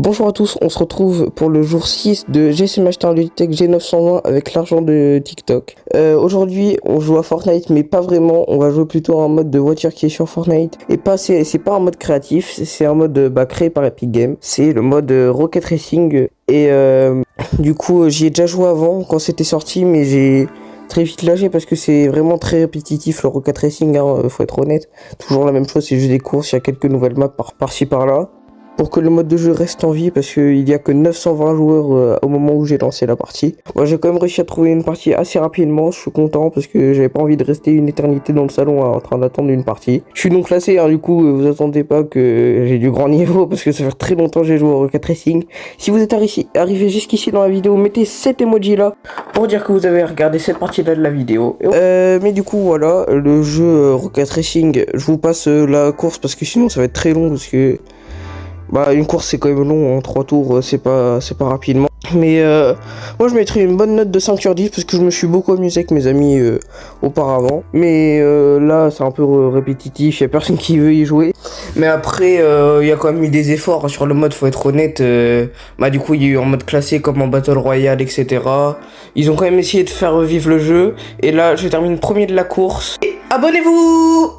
Bonjour à tous, on se retrouve pour le jour 6 de GC Master Logitech G920 avec l'argent de TikTok. Aujourd'hui, on joue à Fortnite, mais pas vraiment. On va jouer plutôt en mode de voiture qui est sur Fortnite. Et c'est pas un mode créatif, c'est un mode créé par Epic Games. C'est le mode Rocket Racing. Et du coup, j'y ai déjà joué avant quand c'était sorti, mais j'ai très vite lâché parce que c'est vraiment très répétitif le Rocket Racing, hein, faut être honnête. Toujours la même chose, c'est juste des courses, il y a quelques nouvelles maps par-ci par-là. Pour que le mode de jeu reste en vie, parce qu'il n'y a que 920 joueurs au moment où j'ai lancé la partie. Moi j'ai quand même réussi à trouver une partie assez rapidement, je suis content parce que j'avais pas envie de rester une éternité dans le salon en train d'attendre une partie. Je suis donc classé, hein, du coup vous attendez pas que j'ai du grand niveau parce que ça fait très longtemps que j'ai joué au Rocket Racing. Si vous êtes arrivé jusqu'ici dans la vidéo, mettez cet emoji là pour dire que vous avez regardé cette partie là de la vidéo. Mais du coup voilà, le jeu Rocket Racing, je vous passe la course parce que sinon ça va être très long parce que... Bah une course c'est quand même long, en 3 tours c'est pas rapidement. Mais moi je mettrais une bonne note de 5 sur 10 parce que je me suis beaucoup amusé avec mes amis auparavant. Mais là c'est un peu répétitif, y a personne qui veut y jouer. Mais après il y a quand même eu des efforts sur le mode, faut être honnête. Bah du coup il y a eu en mode classé comme en Battle Royale, etc. Ils ont quand même essayé de faire revivre le jeu. Et là je termine premier de la course. Et abonnez-vous!